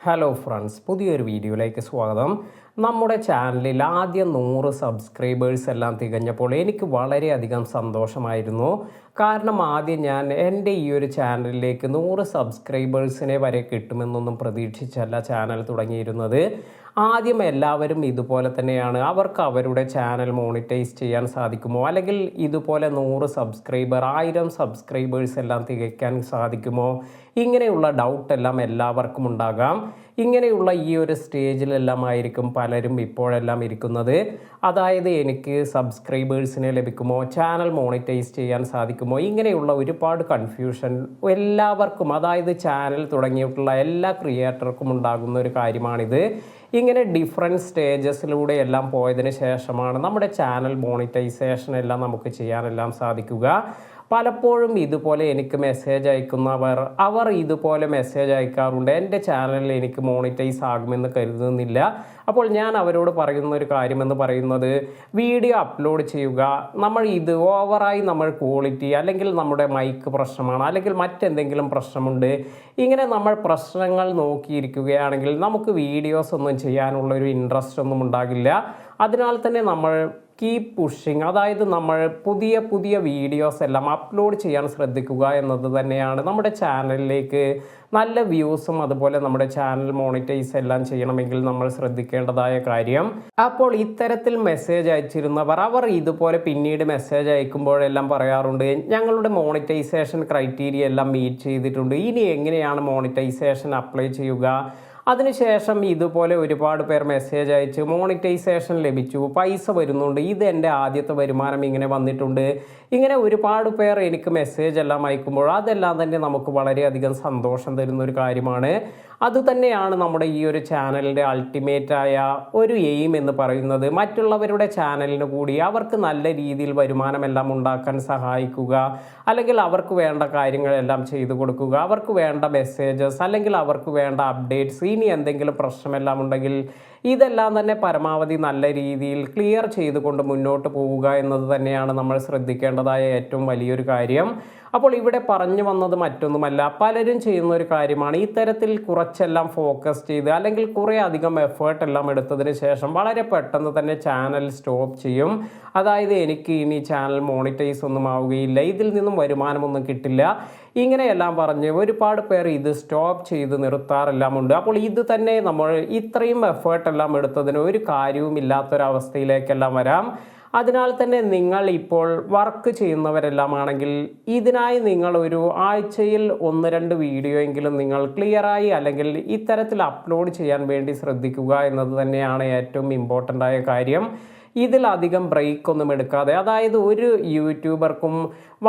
Hello friends, പുതിയൊരു വീഡിയോയിലേക്ക് സ്വാഗതം. നമ്മുടെ ചാനലിൽ ആദ്യം 100 സബ്സ്ക്രൈബേഴ്സ് എല്ലാം തികഞ്ഞപ്പോൾ എനിക്ക് വളരെയധികം സന്തോഷമായിരുന്നു. കാരണം ആദ്യം ഞാൻ എൻ്റെ ഈ ഒരു ചാനലിലേക്ക് 100 സബ്സ്ക്രൈബേഴ്സിനെ വരെ കിട്ടുമെന്നൊന്നും പ്രതീക്ഷിച്ചല്ല ചാനൽ തുടങ്ങിയിരുന്നത്. ആദ്യം എല്ലാവരും ഇതുപോലെ തന്നെയാണ്. അവർക്ക് അവരുടെ ചാനൽ മോണിറ്റൈസ് ചെയ്യാൻ സാധിക്കുമോ, അല്ലെങ്കിൽ ഇതുപോലെ 100 സബ്സ്ക്രൈബർ 1000 സബ്സ്ക്രൈബേഴ്സ് എല്ലാം തികയ്ക്കാൻ സാധിക്കുമോ, ഇങ്ങനെയുള്ള ഡൗട്ടെല്ലാം എല്ലാവർക്കും ഉണ്ടാകാം. ഇങ്ങനെയുള്ള ഈ ഒരു സ്റ്റേജിലെല്ലാം ആയിരിക്കും പലരും ഇപ്പോഴെല്ലാം ഇരിക്കുന്നത്. അതായത് എനിക്ക് സബ്സ്ക്രൈബേഴ്സിനെ ലഭിക്കുമോ, ചാനൽ മോണിറ്റൈസ് ചെയ്യാൻ സാധിക്കുമോ, ഇങ്ങനെയുള്ള ഒരുപാട് കൺഫ്യൂഷൻ എല്ലാവർക്കും, അതായത് ചാനൽ തുടങ്ങിയിട്ടുള്ള എല്ലാ ക്രിയേറ്റർക്കും ഉണ്ടാകുന്ന ഒരു കാര്യമാണിത്. ഇങ്ങനെ ഡിഫറെൻറ്റ് സ്റ്റേജസിലൂടെ എല്ലാം പോയതിന് ശേഷമാണ് നമ്മുടെ ചാനൽ മോണിറ്റൈസേഷൻ എല്ലാം നമുക്ക് ചെയ്യാനെല്ലാം സാധിക്കുക. പലപ്പോഴും ഇതുപോലെ എനിക്ക് മെസ്സേജ് അവർ ഇതുപോലെ മെസ്സേജ് അയക്കാറുണ്ട്, എൻ്റെ ചാനലിൽ എനിക്ക് മോണിറ്റൈസ് ആകുമെന്ന് കരുതുന്നില്ല. അപ്പോൾ ഞാൻ അവരോട് പറയുന്ന ഒരു കാര്യമെന്ന് പറയുന്നത്, വീഡിയോ അപ്ലോഡ് ചെയ്യുക. ഓവറായി നമ്മൾ ക്വാളിറ്റി, അല്ലെങ്കിൽ നമ്മുടെ മൈക്ക് പ്രശ്നമാണ്, അല്ലെങ്കിൽ മറ്റെന്തെങ്കിലും പ്രശ്നമുണ്ട്, ഇങ്ങനെ നമ്മൾ പ്രശ്നങ്ങൾ നോക്കിയിരിക്കുകയാണെങ്കിൽ നമുക്ക് വീഡിയോസ് ഒന്നും ചെയ്യാനുള്ളൊരു ഇൻട്രസ്റ്റ് ഒന്നും ഉണ്ടാകില്ല. അതിനാൽ തന്നെ നമ്മൾ കീപ് പുഷിങ്, അതായത് നമ്മൾ പുതിയ പുതിയ വീഡിയോസ് എല്ലാം അപ്ലോഡ് ചെയ്യാൻ ശ്രദ്ധിക്കുക എന്നത് തന്നെയാണ് നമ്മുടെ ചാനലിലേക്ക് നല്ല വ്യൂസും അതുപോലെ നമ്മുടെ ചാനൽ മോണിറ്റൈസ് എല്ലാം ചെയ്യണമെങ്കിൽ നമ്മൾ ശ്രദ്ധിക്കേണ്ടതായ കാര്യം. അപ്പോൾ ഇത്തരത്തിൽ മെസ്സേജ് അയച്ചിരുന്നവർ അവർ ഇതുപോലെ പിന്നീട് മെസ്സേജ് അയക്കുമ്പോഴെല്ലാം പറയാറുണ്ട്, ഞങ്ങളുടെ മോണിറ്റൈസേഷൻ ക്രൈറ്റീരിയ എല്ലാം മീറ്റ് ചെയ്തിട്ടുണ്ട്, ഇനി എങ്ങനെയാണ് മോണിറ്റൈസേഷൻ അപ്ലൈ ചെയ്യുക. അതിനുശേഷം ഇതുപോലെ ഒരുപാട് പേർ മെസ്സേജ് അയച്ച് മോണിറ്റൈസേഷൻ ലഭിച്ചു, പൈസ വരുന്നുണ്ട്, ഇത് എൻ്റെ ആദ്യത്തെ വരുമാനം ഇങ്ങനെ വന്നിട്ടുണ്ട്, ഇങ്ങനെ ഒരുപാട് പേർ എനിക്ക് മെസ്സേജ് എല്ലാം അയക്കുമ്പോൾ അതെല്ലാം തന്നെ നമുക്ക് വളരെയധികം സന്തോഷം തരുന്ന ഒരു കാര്യമാണ്. അതുതന്നെയാണ് നമ്മുടെ ഈ ഒരു ചാനലിൻ്റെ അൾട്ടിമേറ്റായ ഒരു എയിം എന്ന് പറയുന്നത്. മറ്റുള്ളവരുടെ ചാനലിന് കൂടി അവർക്ക് നല്ല രീതിയിൽ വരുമാനമെല്ലാം ഉണ്ടാക്കാൻ സഹായിക്കുക, അല്ലെങ്കിൽ അവർക്ക് വേണ്ട കാര്യങ്ങളെല്ലാം ചെയ്തു കൊടുക്കുക, അവർക്ക് വേണ്ട മെസ്സേജസ് അല്ലെങ്കിൽ അവർക്ക് വേണ്ട അപ്ഡേറ്റ്സ്, ഇനി എന്തെങ്കിലും പ്രശ്നമെല്ലാം ഉണ്ടെങ്കിൽ ഇതെല്ലാം തന്നെ പരമാവധി നല്ല രീതിയിൽ ക്ലിയർ ചെയ്തുകൊണ്ട് മുന്നോട്ട് പോവുക എന്നത് തന്നെയാണ് നമ്മൾ ശ്രദ്ധിക്കേണ്ടതായ ഏറ്റവും വലിയൊരു കാര്യം. അപ്പോൾ ഇവിടെ പറഞ്ഞു വന്നത് മറ്റൊന്നുമല്ല, പലരും ചെയ്യുന്ന ഒരു കാര്യമാണ്, ഇത്തരത്തിൽ കുറച്ചെല്ലാം ഫോക്കസ് ചെയ്ത് അല്ലെങ്കിൽ കുറേ അധികം എഫേർട്ട് എല്ലാം എടുത്തതിന് ശേഷം വളരെ പെട്ടെന്ന് തന്നെ ചാനൽ സ്റ്റോപ്പ് ചെയ്യും. അതായത് എനിക്ക് ഇനി ചാനൽ മോണിറ്റൈസ് ഒന്നും ആവുകയില്ല, ഇതിൽ നിന്നും വരുമാനമൊന്നും കിട്ടില്ല, ഇങ്ങനെയെല്ലാം പറഞ്ഞ് ഒരുപാട് പേർ ഇത് സ്റ്റോപ്പ് ചെയ്ത് നിർത്താറെല്ലാം ഉണ്ട്. അപ്പോൾ ഇത് തന്നെ നമ്മൾ ഇത്രയും എഫേർട്ടെല്ലാം എടുത്തതിന് ഒരു കാര്യവുമില്ലാത്തൊരവസ്ഥയിലേക്കെല്ലാം വരാം. അതിനാൽ തന്നെ നിങ്ങൾ ഇപ്പോൾ വർക്ക് ചെയ്യുന്നവരെല്ലാം ആണെങ്കിൽ ഇതിനായി നിങ്ങൾ ഒരു ആഴ്ചയിൽ 1-2 വീഡിയോ എങ്കിലും നിങ്ങൾ ക്ലിയറായി അല്ലെങ്കിൽ ഇത്തരത്തിൽ അപ്ലോഡ് ചെയ്യാൻ വേണ്ടി ശ്രദ്ധിക്കുക എന്നത് തന്നെയാണ് ഏറ്റവും ഇമ്പോർട്ടൻ്റ് ആയ കാര്യം. ഇതിലധികം ബ്രേക്ക് ഒന്നും എടുക്കാതെ, അതായത് ഒരു യൂട്യൂബർക്കും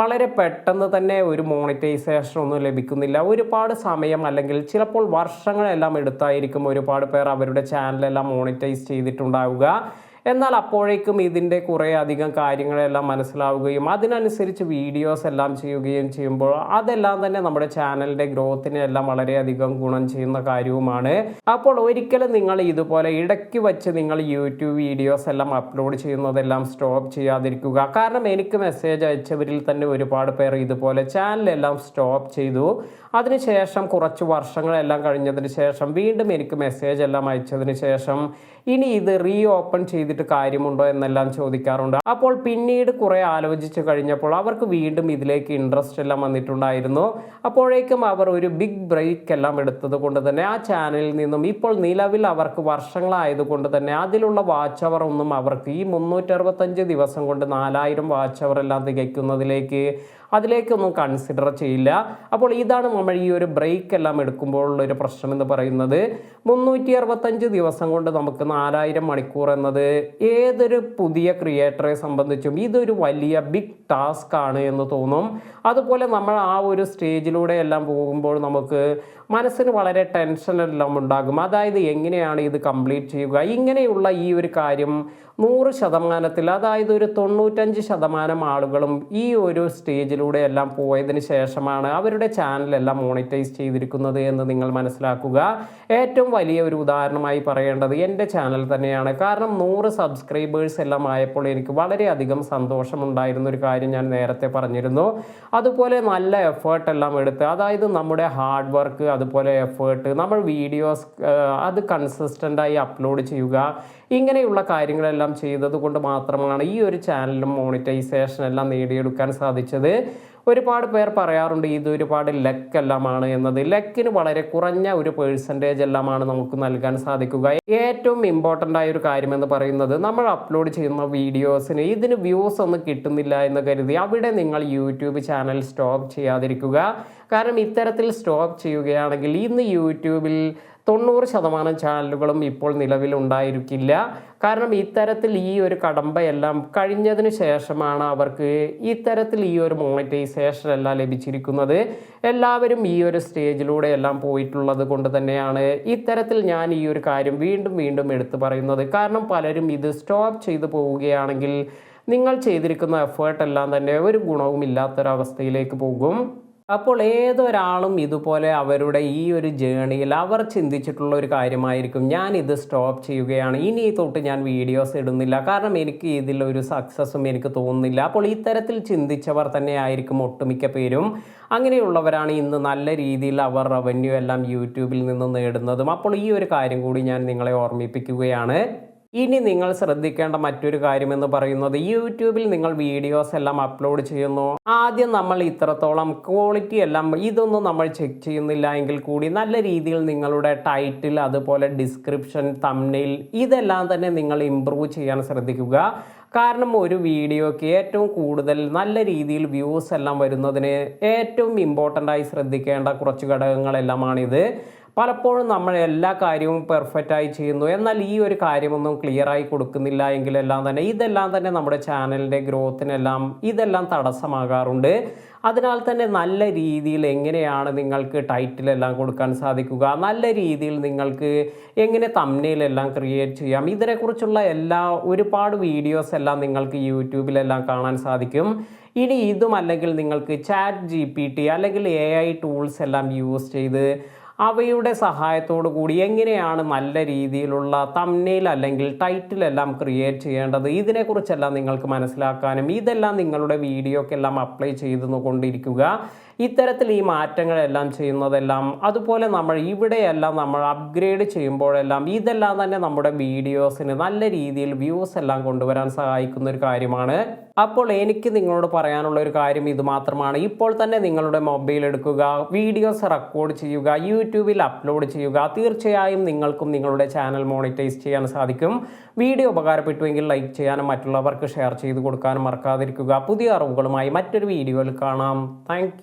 വളരെ പെട്ടെന്ന് തന്നെ ഒരു മോണിറ്റൈസേഷൻ ഒന്നും ലഭിക്കുന്നില്ല. ഒരുപാട് സമയം അല്ലെങ്കിൽ ചിലപ്പോൾ വർഷങ്ങളെല്ലാം എടുത്തായിരിക്കും ഒരുപാട് പേർ അവരുടെ ചാനലെല്ലാം മോണിറ്റൈസ് ചെയ്തിട്ടുണ്ടാവുക. എന്നാൽ അപ്പോഴേക്കും ഇതിൻ്റെ കുറേ അധികം കാര്യങ്ങളെല്ലാം മനസ്സിലാവുകയും അതിനനുസരിച്ച് വീഡിയോസ് എല്ലാം ചെയ്യുകയും ചെയ്യുമ്പോൾ അതെല്ലാം തന്നെ നമ്മുടെ ചാനലിൻ്റെ ഗ്രോത്തിനെ എല്ലാം വളരെയധികം ഗുണം ചെയ്യുന്ന കാര്യവുമാണ്. അപ്പോൾ ഒരിക്കലും നിങ്ങൾ ഇതുപോലെ ഇടയ്ക്ക് വച്ച് നിങ്ങൾ യൂട്യൂബ് വീഡിയോസ് എല്ലാം അപ്ലോഡ് ചെയ്യുന്നതെല്ലാം സ്റ്റോപ്പ് ചെയ്യാതിരിക്കുക. കാരണം എനിക്ക് മെസ്സേജ് അയച്ചവരിൽ തന്നെ ഒരുപാട് പേർ ഇതുപോലെ ചാനലെല്ലാം സ്റ്റോപ്പ് ചെയ്തു. അതിനുശേഷം കുറച്ച് വർഷങ്ങളെല്ലാം കഴിഞ്ഞതിന് ശേഷം വീണ്ടും എനിക്ക് മെസ്സേജ് എല്ലാം അയച്ചതിന് ശേഷം ഇനി ഇത് റീ ഓപ്പൺ ചെയ്തിട്ട് കാര്യമുണ്ടോ എന്നെല്ലാം ചോദിക്കാറുണ്ട്. അപ്പോൾ പിന്നീട് കുറേ ആലോചിച്ച് കഴിഞ്ഞപ്പോൾ അവർക്ക് വീണ്ടും ഇതിലേക്ക് ഇൻട്രസ്റ്റ് എല്ലാം വന്നിട്ടുണ്ടായിരുന്നു. അപ്പോഴേക്കും അവർ ഒരു ബിഗ് ബ്രേക്ക് എല്ലാം എടുത്തത് കൊണ്ട് തന്നെ ആ ചാനലിൽ നിന്നും ഇപ്പോൾ നിലവിൽ അവർക്ക് വർഷങ്ങളായതുകൊണ്ട് തന്നെ അതിലുള്ള വാച്ച് അവർ ഒന്നും അവർക്ക് ഈ 365 ദിവസം കൊണ്ട് 4000 വാച്ച് അവർ എല്ലാം അതിലേക്കൊന്നും കൺസിഡർ ചെയ്യില്ല. അപ്പോൾ ഇതാണ് നമ്മൾ ഈ ഒരു ബ്രേക്ക് എല്ലാം എടുക്കുമ്പോഴുള്ളൊരു പ്രശ്നം എന്ന് പറയുന്നത്. 365 ദിവസം കൊണ്ട് നമുക്ക് 4000 മണിക്കൂർ എന്നത് ഏതൊരു പുതിയ ക്രിയേറ്ററെ സംബന്ധിച്ചും ഇതൊരു വലിയ ബിഗ് ടാസ്ക് ആണ് എന്ന് തോന്നും. അതുപോലെ നമ്മൾ ആ ഒരു സ്റ്റേജിലൂടെ എല്ലാം പോകുമ്പോൾ നമുക്ക് മനസ്സിന് വളരെ ടെൻഷനെല്ലാം ഉണ്ടാകും. അതായത് എങ്ങനെയാണ് ഇത് കംപ്ലീറ്റ് ചെയ്യുക, ഇങ്ങനെയുള്ള ഈ ഒരു കാര്യം 100%, അതായത് ഒരു 95% ആളുകളും ഈ ഒരു സ്റ്റേജിൽ സ്റ്റേജിലൂടെ എല്ലാം പോയതിന് ശേഷമാണ് അവരുടെ ചാനലെല്ലാം മോണിറ്റൈസ് ചെയ്തിരിക്കുന്നത് എന്ന് നിങ്ങൾ മനസ്സിലാക്കുക. ഏറ്റവും വലിയ ഒരു ഉദാഹരണമായി പറയേണ്ടത് എൻ്റെ ചാനൽ തന്നെയാണ്. കാരണം 100 സബ്സ്ക്രൈബേഴ്സ് എല്ലാം ആയപ്പോൾ എനിക്ക് വളരെയധികം സന്തോഷമുണ്ടായിരുന്ന ഒരു കാര്യം ഞാൻ നേരത്തെ പറഞ്ഞിരുന്നു. അതുപോലെ നല്ല എഫേർട്ട് എല്ലാം എടുത്ത്, അതായത് നമ്മുടെ ഹാർഡ് വർക്ക്, അതുപോലെ എഫേർട്ട്, നമ്മൾ വീഡിയോസ് അത് കൺസിസ്റ്റൻ്റായി അപ്ലോഡ് ചെയ്യുക, ഇങ്ങനെയുള്ള കാര്യങ്ങളെല്ലാം ചെയ്തത് കൊണ്ട് മാത്രമാണ് ഈ ഒരു ചാനലിലും മോണിറ്റൈസേഷൻ എല്ലാം നേടിയെടുക്കാൻ സാധിച്ചത്. ഒരുപാട് പേർ പറയാറുണ്ട് ഇത് ഒരുപാട് ലക്ക് എല്ലാമാണ് എന്നത്. ലക്കിന് വളരെ കുറഞ്ഞ ഒരു പേഴ്സൻറ്റേജ് എല്ലാമാണ് നമുക്ക് നൽകാൻ സാധിക്കുക. ഏറ്റവും ഇമ്പോർട്ടൻ്റ് ആയ ഒരു കാര്യമെന്ന് പറയുന്നത്, നമ്മൾ അപ്ലോഡ് ചെയ്യുന്ന വീഡിയോസിന് ഇതിന് വ്യൂസ് ഒന്നും കിട്ടുന്നില്ല എന്ന് കരുതി അവിടെ നിങ്ങൾ യൂട്യൂബ് ചാനൽ സ്റ്റോപ്പ് ചെയ്യാതിരിക്കുക. കാരണം ഇത്തരത്തിൽ സ്റ്റോപ്പ് ചെയ്യുകയാണെങ്കിൽ ഇന്ന് യൂട്യൂബിൽ 90% ചാനലുകളും ഇപ്പോൾ നിലവിലുണ്ടായിരിക്കില്ല. കാരണം ഇത്തരത്തിൽ ഈ ഒരു കടമ്പയെല്ലാം കഴിഞ്ഞതിന് ശേഷമാണ് അവർക്ക് ഇത്തരത്തിൽ ഈ ഒരു മോണിറ്റൈസേഷൻ എല്ലാം ലഭിച്ചിരിക്കുന്നത്. എല്ലാവരും ഈ ഒരു സ്റ്റേജിലൂടെ എല്ലാം പോയിട്ടുള്ളത് കൊണ്ട് തന്നെയാണ് ഇത്തരത്തിൽ ഞാൻ ഈ ഒരു കാര്യം വീണ്ടും വീണ്ടും എടുത്തു പറയുന്നത്. കാരണം പലരും ഇത് സ്റ്റോപ്പ് ചെയ്തു പോവുകയാണെങ്കിൽ നിങ്ങൾ ചെയ്തിരിക്കുന്ന എഫേർട്ട് എല്ലാം തന്നെ ഒരു ഗുണവും ഇല്ലാത്തൊരവസ്ഥയിലേക്ക് പോകും. അപ്പോൾ ഏതൊരാളും ഇതുപോലെ അവരുടെ ഈ ഒരു ജേണിയിൽ അവർ ചിന്തിച്ചിട്ടുള്ള ഒരു കാര്യമായിരിക്കും, ഞാൻ ഇത് സ്റ്റോപ്പ് ചെയ്യുകയാണ്, ഇനി തൊട്ട് ഞാൻ വീഡിയോസ് ഇടുന്നില്ല, കാരണം എനിക്ക് ഇതിലൊരു സക്സസ്സും എനിക്ക് തോന്നുന്നില്ല. അപ്പോൾ ഇത്തരത്തിൽ ചിന്തിച്ചവർ തന്നെ ആയിരിക്കും ഒട്ടുമിക്ക പേരും. അങ്ങനെയുള്ളവരാണ് ഇന്ന് നല്ല രീതിയിൽ അവർ റവന്യൂ എല്ലാം യൂട്യൂബിൽ നിന്ന് നേടുന്നതും. അപ്പോൾ ഈ ഒരു കാര്യം കൂടി ഞാൻ നിങ്ങളെ ഓർമ്മിപ്പിക്കുകയാണ്. ഇനി നിങ്ങൾ ശ്രദ്ധിക്കേണ്ട മറ്റൊരു കാര്യമെന്ന് പറയുന്നത്, യൂട്യൂബിൽ നിങ്ങൾ വീഡിയോസ് എല്ലാം അപ്ലോഡ് ചെയ്യുന്നു, ആദ്യം നമ്മൾ ഇത്രത്തോളം ക്വാളിറ്റി എല്ലാം ഇതൊന്നും നമ്മൾ ചെക്ക് ചെയ്യുന്നില്ല എങ്കിൽ കൂടി നല്ല രീതിയിൽ നിങ്ങളുടെ ടൈറ്റിൽ, അതുപോലെ ഡിസ്ക്രിപ്ഷൻ, തംബ്നെയിൽ ഇതെല്ലാം തന്നെ നിങ്ങൾ ഇമ്പ്രൂവ് ചെയ്യാൻ ശ്രദ്ധിക്കുക. കാരണം ഒരു വീഡിയോയ്ക്ക് ഏറ്റവും കൂടുതൽ നല്ല രീതിയിൽ വ്യൂസ് എല്ലാം വരുന്നതിന് ഏറ്റവും ഇമ്പോർട്ടൻ്റായി ശ്രദ്ധിക്കേണ്ട കുറച്ച് ഘടകങ്ങളെല്ലാമാണിത്. പലപ്പോഴും നമ്മൾ എല്ലാ കാര്യവും പെർഫെക്റ്റായി ചെയ്യുന്നു, എന്നാൽ ഈ ഒരു കാര്യമൊന്നും ക്ലിയറായി കൊടുക്കുന്നില്ല എങ്കിലെല്ലാം തന്നെ ഇതെല്ലാം തന്നെ നമ്മുടെ ചാനലിൻ്റെ ഗ്രോത്തിനെല്ലാം ഇതെല്ലാം തടസ്സമാകാറുണ്ട്. അതിനാൽ തന്നെ നല്ല രീതിയിൽ എങ്ങനെയാണ് നിങ്ങൾക്ക് ടൈറ്റിലെല്ലാം കൊടുക്കാൻ സാധിക്കുക, നല്ല രീതിയിൽ നിങ്ങൾക്ക് എങ്ങനെ തംബ്നെയിലെല്ലാം ക്രിയേറ്റ് ചെയ്യാം, ഇതിനെക്കുറിച്ചുള്ള ഒരുപാട് വീഡിയോസ് എല്ലാം നിങ്ങൾക്ക് യൂട്യൂബിലെല്ലാം കാണാൻ സാധിക്കും. ഇനി ഇതും അല്ലെങ്കിൽ നിങ്ങൾക്ക് ChatGPT അല്ലെങ്കിൽ AI ടൂൾസ് എല്ലാം യൂസ് ചെയ്ത് അവയുടെ സഹായത്തോടു കൂടി എങ്ങനെയാണ് നല്ല രീതിയിലുള്ള തംബ്നെയിൽ അല്ലെങ്കിൽ ടൈറ്റിൽ എല്ലാം ക്രിയേറ്റ് ചെയ്യേണ്ടത്, ഇതിനെക്കുറിച്ചെല്ലാം നിങ്ങൾക്ക് മനസ്സിലാക്കാനും ഇതെല്ലാം നിങ്ങളുടെ വീഡിയോക്കെല്ലാം അപ്ലൈ ചെയ്തു കൊണ്ടിരിക്കുക. ഇത്തരത്തിൽ ഈ മാറ്റങ്ങളെല്ലാം ചെയ്യുന്നതെല്ലാം, അതുപോലെ നമ്മൾ ഇവിടെയെല്ലാം നമ്മൾ അപ്ഗ്രേഡ് ചെയ്യുമ്പോഴെല്ലാം ഇതെല്ലാം തന്നെ നമ്മുടെ വീഡിയോസിന് നല്ല രീതിയിൽ വ്യൂസ് എല്ലാം കൊണ്ടുവരാൻ സഹായിക്കുന്ന ഒരു കാര്യമാണ്. അപ്പോൾ എനിക്ക് നിങ്ങളോട് പറയാനുള്ള ഒരു കാര്യം ഇത് മാത്രമാണ്. ഇപ്പോൾ തന്നെ നിങ്ങളുടെ മൊബൈൽ എടുക്കുക, വീഡിയോസ് റെക്കോർഡ് ചെയ്യുക, യൂട്യൂബിൽ അപ്ലോഡ് ചെയ്യുക. തീർച്ചയായും നിങ്ങൾക്കും നിങ്ങളുടെ ചാനൽ മോണിറ്റൈസ് ചെയ്യാൻ സാധിക്കും. വീഡിയോ ഉപകാരപ്പെട്ടുവെങ്കിൽ ലൈക്ക് ചെയ്യാനും മറ്റുള്ളവർക്ക് ഷെയർ ചെയ്ത് കൊടുക്കാനും മറക്കാതിരിക്കുക. പുതിയ അറിവുകളുമായി മറ്റൊരു വീഡിയോയിൽ കാണാം. താങ്ക്